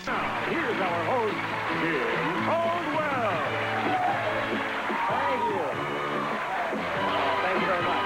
Now, here's our host, Jim Caldwell. Thank you. Thank you very much.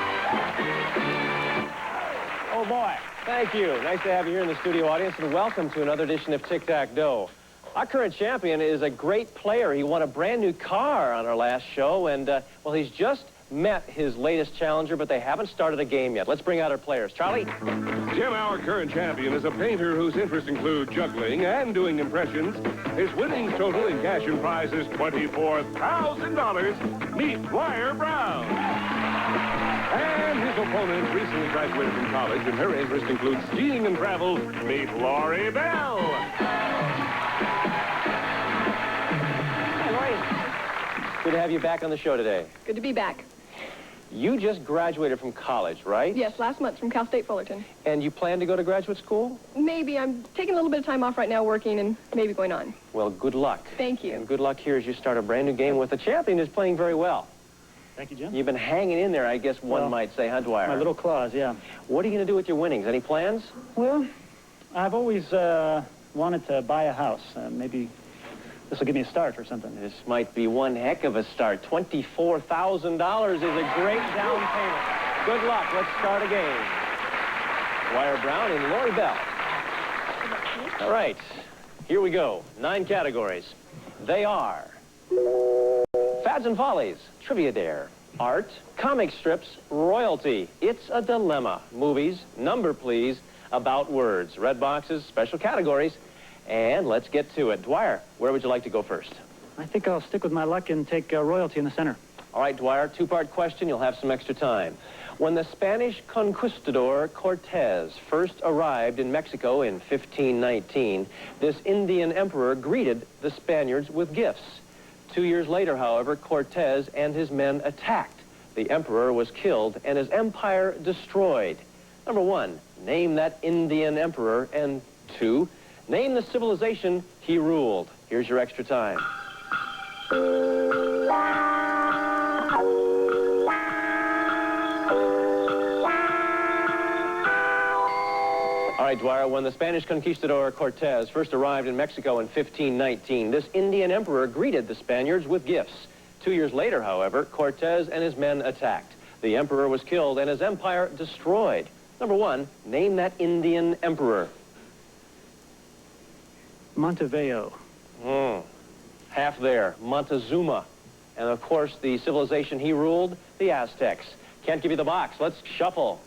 Oh, boy. Thank you. Nice to have you here in the studio audience, and welcome to another edition of Tic Tac Dough. Our current champion is a great player. He won a brand new car on our last show, and, well, he's just met his latest challenger, but they haven't started a game yet. Let's bring out our players. Charlie? Jim, our current champion, is a painter whose interests include juggling and doing impressions. His winnings total in cash and prize is $24,000. Meet Dwyer Brown. And his opponent recently graduated from college, and her interests include skiing and travel. Meet Lori Bell. Hi, Lori. Good to have you back on the show today. Good to be back. You just graduated from college, right? Yes, last month from Cal State Fullerton. And you plan to go to graduate school? Maybe. I'm taking a little bit of time off right now working and maybe going on. Well, good luck. Thank you. And good luck here as you start a brand new game with a champion who's playing very well. Thank you, Jim. You've been hanging in there, I guess one might say, huh, Dwyer? My little claws, yeah. What are you going to do with your winnings? Any plans? Well, I've always wanted to buy a house. Maybe this will give me a start or something. This might be one heck of a start. $24,000 is a great down payment. Good luck. Let's start a game. Dwyer Brown and Lori Bell. All right. Here we go. 9 categories. They are Fads and Follies, Trivia Dare, Art, Comic Strips, Royalty, It's a Dilemma, Movies, Number Please, About Words, Red Boxes, Special Categories, and let's get to it. Dwyer, where would you like to go first? I think I'll stick with my luck and take Royalty in the center. All right, Dwyer, 2-part question. You'll have some extra time. When the Spanish conquistador Cortez first arrived in Mexico in 1519, this Indian emperor greeted the Spaniards with gifts. 2 years later, however, Cortez and his men attacked. The emperor was killed and his empire destroyed. Number 1, name that Indian emperor, and 2, name the civilization he ruled. Here's your extra time. All right, Dwyer, when the Spanish conquistador Cortez first arrived in Mexico in 1519, this Indian emperor greeted the Spaniards with gifts. 2 years later, however, Cortez and his men attacked. The emperor was killed and his empire destroyed. Number 1, name that Indian emperor. Monteveo. Half there, Montezuma. And of course, the civilization he ruled, the Aztecs. Can't give you the box. Let's shuffle.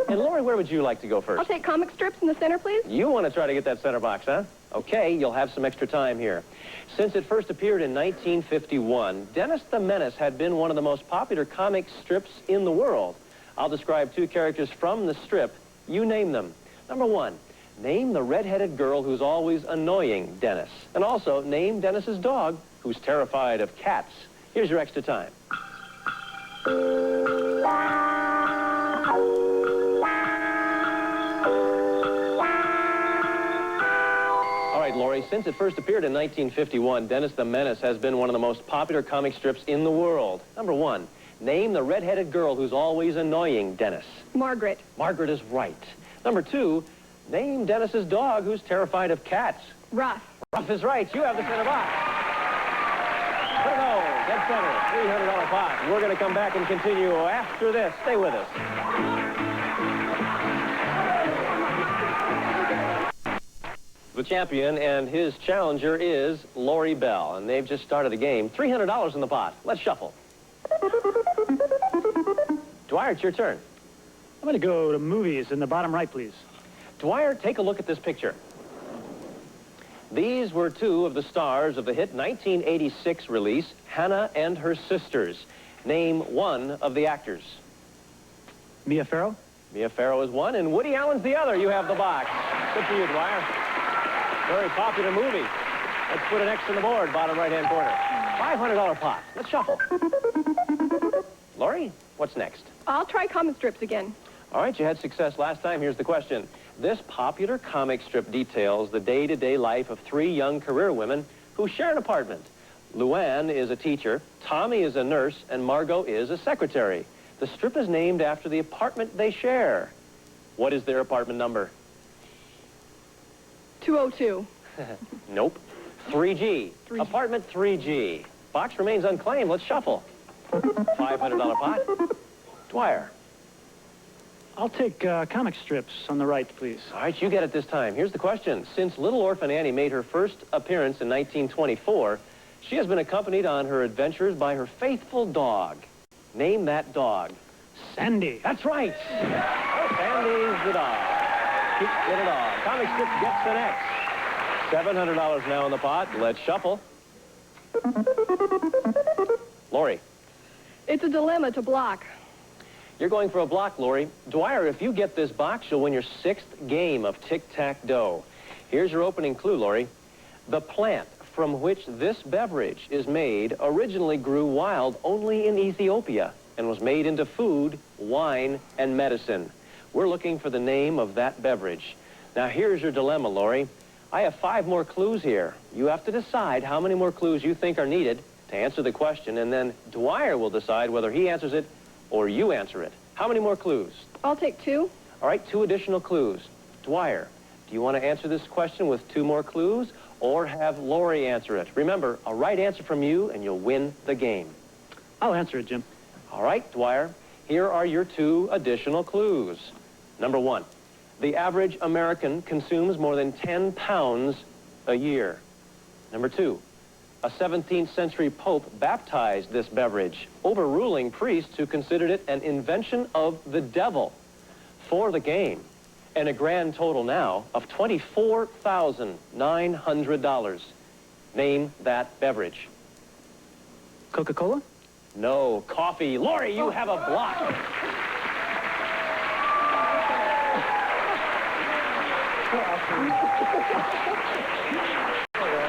And Lori, where would you like to go first? I'll take comic strips in the center, please. You want to try to get that center box, huh? Okay, you'll have some extra time here. Since it first appeared in 1951, Dennis the Menace had been one of the most popular comic strips in the world. I'll describe 2 characters from the strip. You name them. Number 1, name the red-headed girl who's always annoying Dennis. And also, name Dennis's dog, who's terrified of cats. Here's your extra time. All right, Lori, since it first appeared in 1951, Dennis the Menace has been one of the most popular comic strips in the world. Number 1, name the red-headed girl who's always annoying Dennis. Margaret. Margaret is right. Number 2, name Dennis's dog who's terrified of cats. Ruff. Ruff is right. You have the center box. Here we go. Dead center. $300 pot. We're going to come back and continue after this. Stay with us. The champion and his challenger is Lori Bell, and they've just started the game. $300 in the pot. Let's shuffle. Dwyer, it's your turn. I'm going to go to movies in the bottom right, please. Dwyer, take a look at this picture. These were 2 of the stars of the hit 1986 release, Hannah and Her Sisters. Name 1 of the actors. Mia Farrow? Mia Farrow is 1, and Woody Allen's the other. You have the box. Good for you, Dwyer. Very popular movie. Let's put an X on the board, bottom right-hand corner. $500 pot. Let's shuffle. Lori, what's next? I'll try comic strips again. All right, you had success last time. Here's the question. This popular comic strip details the day-to-day life of 3 young career women who share an apartment. Luann is a teacher, Tommy is a nurse, and Margot is a secretary. The strip is named after the apartment they share. What is their apartment number? 202. Nope. 3G. 3G. Apartment 3G. Box remains unclaimed. Let's shuffle. $500 pot. Dwyer. I'll take comic strips on the right, please. All right, you get it this time. Here's the question. Since Little Orphan Annie made her first appearance in 1924, she has been accompanied on her adventures by her faithful dog. Name that dog. Sandy. That's right. Sandy's the dog. Get a dog. Comic strip gets an X. $700 now in the pot. Let's shuffle. Lori. It's a dilemma to block. You're going for a block, Lori. Dwyer, if you get this box, you'll win your 6th game of tic-tac-toe. Here's your opening clue, Lori. The plant from which this beverage is made originally grew wild only in Ethiopia and was made into food, wine, and medicine. We're looking for the name of that beverage. Now, here's your dilemma, Lori. I have 5 more clues here. You have to decide how many more clues you think are needed to answer the question, and then Dwyer will decide whether he answers it or you answer it. How many more clues? I'll take 2. All right, 2 additional clues. Dwyer, do you want to answer this question with 2 more clues or have Lori answer it? Remember, a right answer from you and you'll win the game. I'll answer it, Jim. All right, Dwyer, here are your 2 additional clues. Number 1, the average American consumes more than 10 pounds a year. Number 2, a 17th century pope baptized this beverage, overruling priests who considered it an invention of the devil. For the game, and a grand total now of $24,900. Name that beverage. Coca-Cola? No, coffee. Lori, you have a block.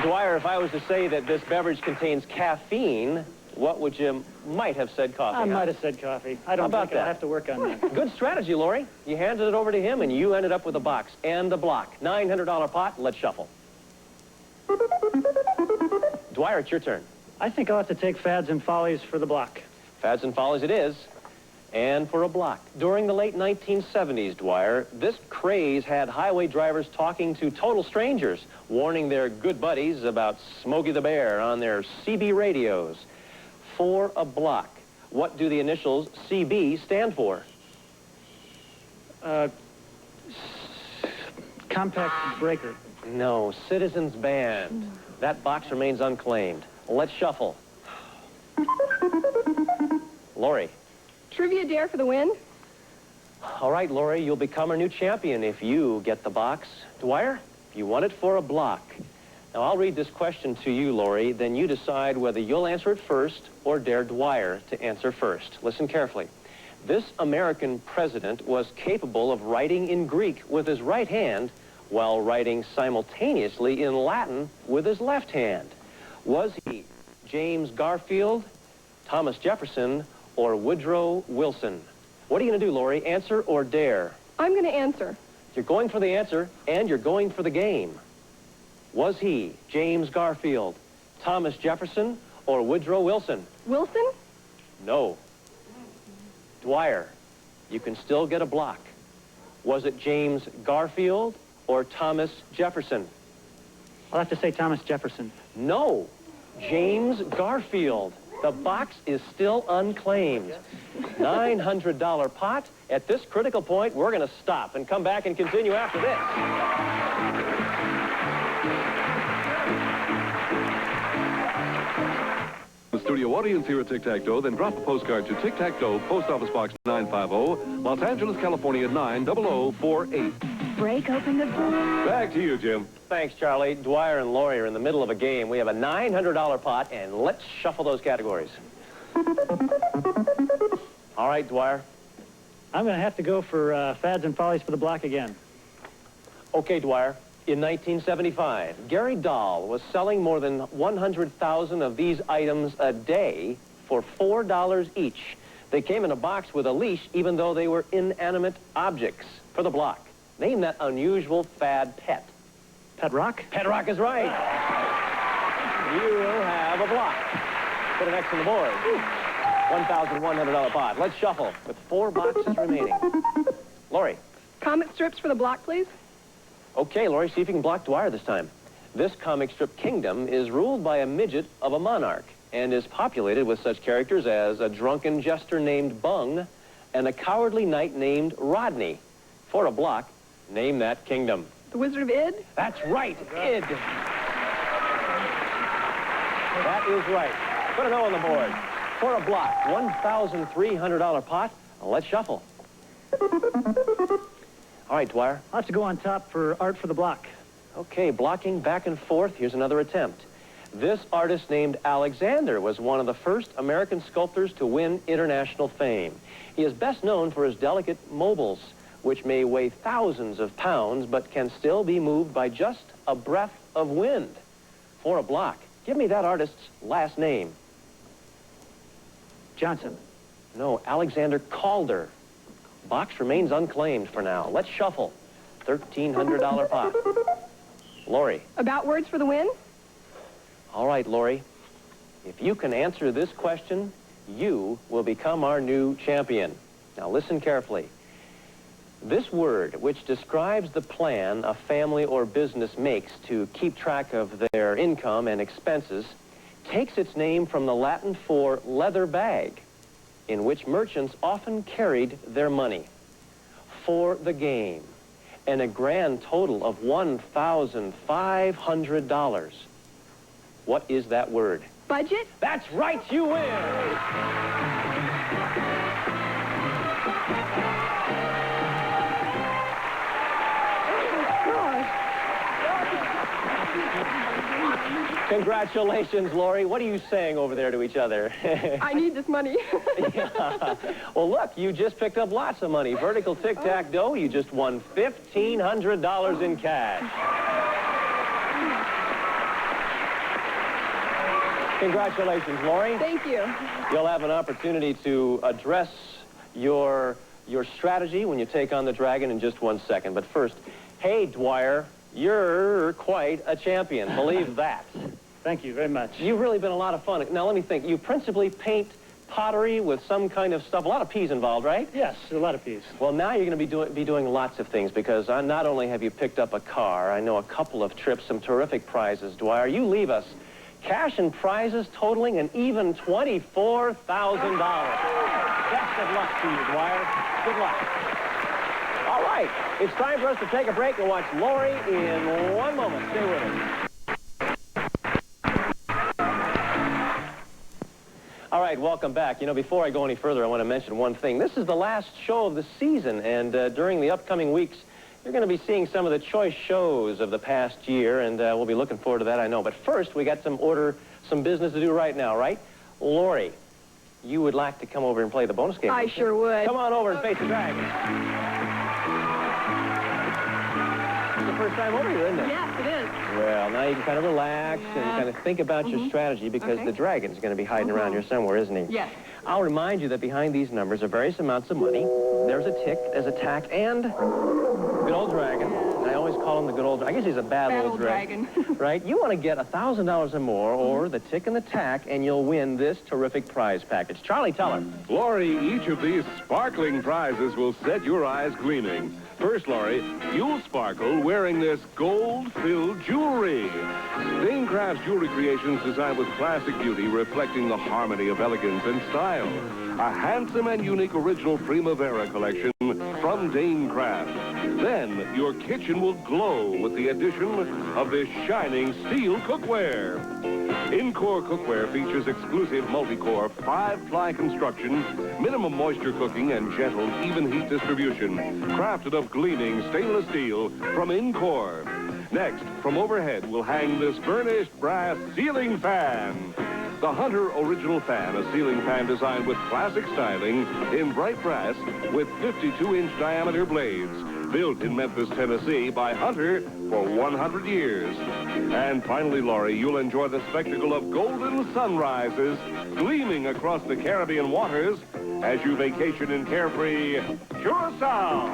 Dwyer, if I was to say that this beverage contains caffeine, what would you might have said coffee? I might have said coffee. I don't about think I'll that? have to work on that. Good strategy, Lori. You handed it over to him, and you ended up with a box and a block. $900 pot. Let's shuffle. Dwyer, it's your turn. I think I'll have to take Fads and Follies for the block. Fads and Follies it is. And for a block. During the late 1970s, Dwyer, this craze had highway drivers talking to total strangers, warning their good buddies about Smokey the Bear on their CB radios. For a block, what do the initials CB stand for? Compact breaker. No, Citizens Band. That box remains unclaimed. Let's shuffle. Lori. Trivia dare for the win. All right, Lori, you'll become our new champion if you get the box. Dwyer, you want it for a block. Now, I'll read this question to you, Lori, then you decide whether you'll answer it first or dare Dwyer to answer first. Listen carefully. This American president was capable of writing in Greek with his right hand while writing simultaneously in Latin with his left hand. Was he James Garfield, Thomas Jefferson, or Woodrow Wilson? What are you going to do, Lori? Answer or dare? I'm going to answer. You're going for the answer, and you're going for the game. Was he James Garfield, Thomas Jefferson, or Woodrow Wilson? Wilson? No. Dwyer, you can still get a block. Was it James Garfield or Thomas Jefferson? I'll have to say Thomas Jefferson. No. James Garfield. The box is still unclaimed. $900 pot. At this critical point, we're going to stop and come back and continue after this. The studio audience here at Tic-Tac-Toe, then drop a postcard to Tic-Tac-Toe, Post Office Box 950, Los Angeles, California 90048. Break open the door. Back to you, Jim. Thanks, Charlie. Dwyer and Lori are in the middle of a game. We have a $900 pot, and let's shuffle those categories. All right, Dwyer. I'm going to have to go for Fads and Follies for the block again. Okay, Dwyer. In 1975, Gary Dahl was selling more than 100,000 of these items a day for $4 each. They came in a box with a leash, even though they were inanimate objects. For the block, name that unusual fad pet. Pet Rock? Pet Rock is right. You will have a block. Put an X on the board. $1,100 pot. Let's shuffle with 4 boxes remaining. Lori. Comic strips for the block, please. Okay, Lori, see if you can block Dwyer this time. This comic strip kingdom is ruled by a midget of a monarch and is populated with such characters as a drunken jester named Bung and a cowardly knight named Rodney. For a block, name that kingdom. The Wizard of Id? That's right, Id. That is right. Put an O on the board. For a block, $1,300 pot. Let's shuffle. All right, Dwyer. I'll have to go on top for art for the block. Okay, blocking back and forth. Here's another attempt. This artist named Alexander was one of the first American sculptors to win international fame. He is best known for his delicate mobiles, which may weigh thousands of pounds, but can still be moved by just a breath of wind. For a block, give me that artist's last name. Johnson. No, Alexander Calder. Box remains unclaimed for now. Let's shuffle. $1,300 pot. Lori. About words for the win? All right, Lori. If you can answer this question, you will become our new champion. Now listen carefully. This word, which describes the plan a family or business makes to keep track of their income and expenses, takes its name from the Latin for leather bag, in which merchants often carried their money. For the game, and a grand total of $1,500. What is that word? Budget? That's right, you win! Congratulations, Lori. What are you saying over there to each other? I need this money. Yeah. Well, look, you just picked up lots of money. Vertical Tic Tac dough, you just won $1,500 in cash. Congratulations, Lori. Thank you. You'll have an opportunity to address your strategy when you take on the dragon in just 1 second. But first, hey, Dwyer, you're quite a champion. Believe that. Thank you very much. You've really been a lot of fun. Now, let me think. You principally paint pottery with some kind of stuff. A lot of peas involved, right? Yes, a lot of peas. Well, now you're going to be doing lots of things because not only have you picked up a car, I know a couple of trips, some terrific prizes, Dwyer. You leave us cash and prizes totaling an even $24,000. Best of luck to you, Dwyer. Good luck. All right, it's time for us to take a break and watch Lori in 1 moment. Stay with us. All right, welcome back. You know, before I go any further, I want to mention one thing. This is the last show of the season, and during the upcoming weeks, you're going to be seeing some of the choice shows of the past year, and we'll be looking forward to that, I know. But first, we got some business to do right now, right? Lori, you would like to come over and play the bonus game? I sure would. Come on over and face the dragon. It's the first time over here, isn't it? Yes, it is. Well, now you can kind of relax and kind of think about your strategy because the dragon's going to be hiding around here somewhere, isn't he? Yes. I'll remind you that behind these numbers are various amounts of money. There's a tick, there's a tact, and good old dragon. I always call him the good old. I guess he's a bad old dragon. Right? You want to get $1,000 or more, or the tick and the tack, and you'll win this terrific prize package. Charlie, tell her. Lori, each of these sparkling prizes will set your eyes gleaming. First, Lori, you'll sparkle wearing this gold-filled jewelry. Dane Craft's jewelry creations designed with classic beauty, reflecting the harmony of elegance and style. A handsome and unique original Primavera collection from Dane Craft. Then, your kitchen will glow with the addition of this shining steel cookware. Encore cookware features exclusive multi-core 5-ply construction, minimum moisture cooking, and gentle, even heat distribution. Crafted of gleaming stainless steel from Encore. Next, from overhead will hang this burnished brass ceiling fan. The Hunter Original Fan, a ceiling fan designed with classic styling in bright brass with 52-inch diameter blades. Built in Memphis, Tennessee by Hunter for 100 years. And finally, Lori, you'll enjoy the spectacle of golden sunrises gleaming across the Caribbean waters as you vacation in carefree Curacao.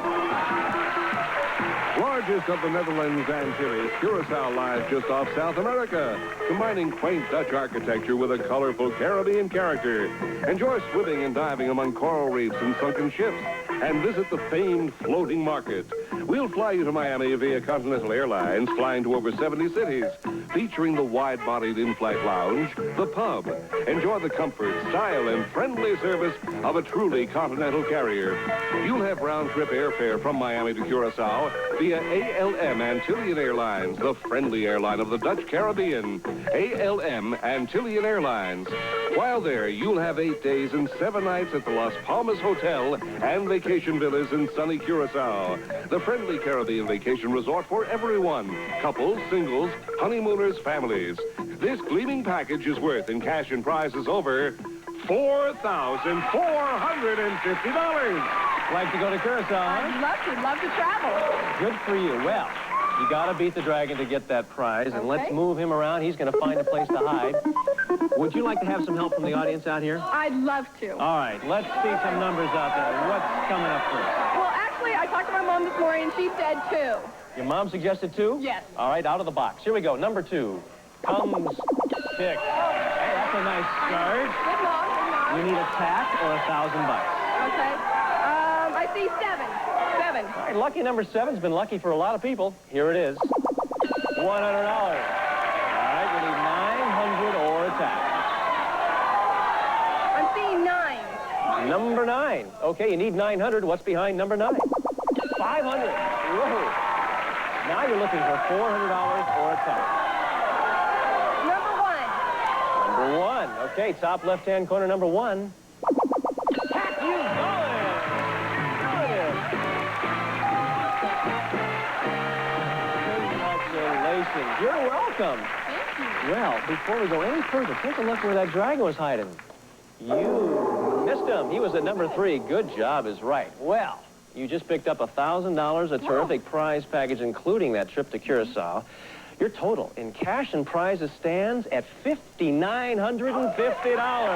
Largest of the Netherlands Antilles, Curacao lies just off South America, combining quaint Dutch architecture with a colorful Caribbean character. Enjoy swimming and diving among coral reefs and sunken ships, and visit the famed floating market, We'll fly you to Miami via Continental Airlines, flying to over 70 cities, featuring the wide-bodied in-flight lounge, the pub. Enjoy the comfort, style, and friendly service of a truly continental carrier. You'll have round-trip airfare from Miami to Curacao via ALM Antillean Airlines, the friendly airline of the Dutch Caribbean. ALM Antillean Airlines. While there, you'll have 8 days and 7 nights at the Las Palmas Hotel and Vacation Villas in sunny Curacao. The friendly Caribbean vacation resort for everyone. Couples, singles, honeymooners, families. This gleaming package is worth in cash and prizes over $4,450. Like to go to Curacao, huh? I'd love to travel. Good for you. Well, you got to beat the dragon to get that prize, and let's move him around. He's going to find a place to hide. Would you like to have some help from the audience out here? I'd love to. All right, let's see some numbers out there. What's coming up first? Well, actually, I talked to my mom this morning, and she said 2. Your mom suggested 2? Yes. All right, out of the box. Here we go. Number 2 comes 6. Hey, that's a nice start. Good knock, good knock. You need a tact or $1,000. Okay. I see 7. 7. All right, lucky number 7's been lucky for a lot of people. Here it is. $100. All right, you need 900 or a tact. I'm seeing 9. Number 9. Okay, you need 900. What's behind number 9? 500. Whoa. Now you're looking for $400 or a tact. Number 1. Number 1. Okay, top left-hand corner, number 1. Tact, you got it. Congratulations. You're welcome. Thank you. Well, before we go any further, take a look where that dragon was hiding. You missed him. He was at number 3. Good job is right. Well, you just picked up $1,000, a terrific prize package, including that trip to Curacao. Your total in cash and prizes stands at $5,950. All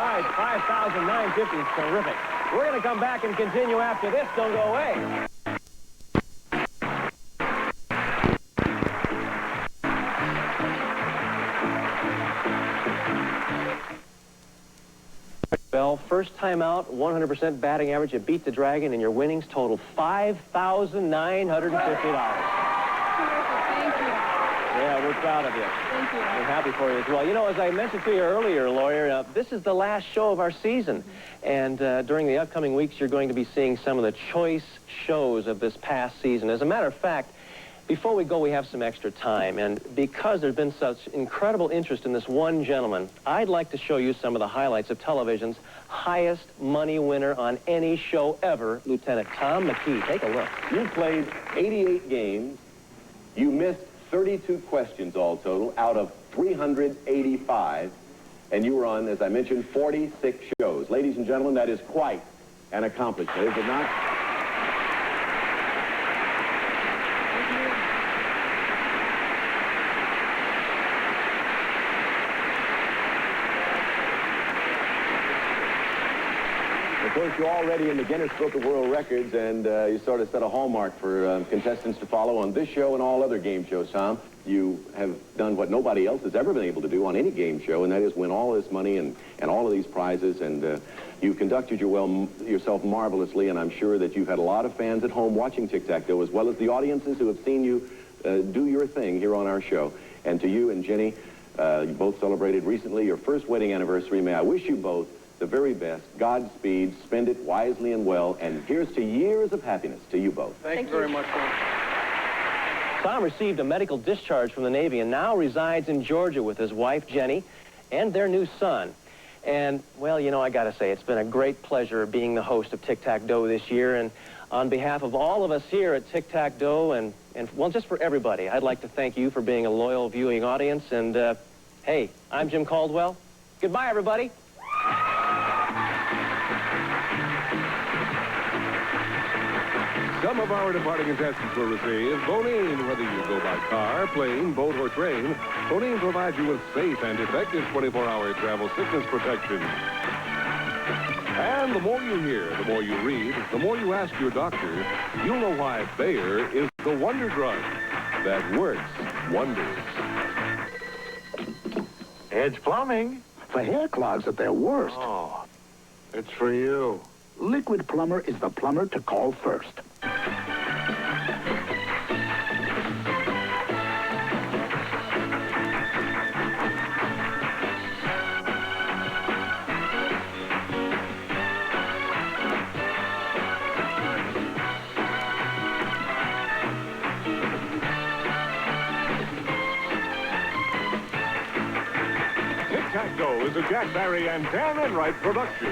right, $5,950 is terrific. We're going to come back and continue after this. Don't go away. Well, first time out, 100% batting average. You beat the dragon, and your winnings total $5,950. Thank you. Yeah, we're proud of you. Thank you. We're happy for you as well. You know, as I mentioned to you earlier, Lawyer, this is the last show of our season. And during the upcoming weeks, you're going to be seeing some of the choice shows of this past season. As a matter of fact, before we go, we have some extra time, and because there's been such incredible interest in this one gentleman, I'd like to show you some of the highlights of television's highest money winner on any show ever, Lieutenant Tom McKee. Take a look. You played 88 games. You missed 32 questions all total out of 385, and you were on, as I mentioned, 46 shows. Ladies and gentlemen, that is quite an accomplishment, is it not? Of course, you're already in the Guinness Book of World Records, and you sort of set a hallmark for contestants to follow on this show and all other game shows, Tom. You have done what nobody else has ever been able to do on any game show, and that is win all this money and all of these prizes, and you've conducted yourself marvelously, and I'm sure that you've had a lot of fans at home watching Tic Tac Toe, as well as the audiences who have seen you do your thing here on our show. And to you and Jenny, you both celebrated recently your first wedding anniversary. May I wish you both the very best. Godspeed. Spend it wisely and well. And here's to years of happiness to you both. Thank you very much. Tom received a medical discharge from the Navy and now resides in Georgia with his wife, Jenny, and their new son. And, well, you know, I got to say, it's been a great pleasure being the host of Tic Tac Toe this year. And on behalf of all of us here at Tic Tac Toe and well, just for everybody, I'd like to thank you for being a loyal viewing audience. And, hey, I'm Jim Caldwell. Goodbye, everybody. Some of our departing contestants will receive Bonine. Whether you go by car, plane, boat, or train, Bonine provides you with safe and effective 24-hour travel sickness protection. And the more you hear, the more you read, the more you ask your doctor, you'll know why Bayer is the wonder drug that works wonders. Edge Plumbing. For hair clogs at their worst. Oh, it's for you. Liquid Plumber is the plumber to call first. Tic Tac Go is a Jack Barry and Dan Enright production.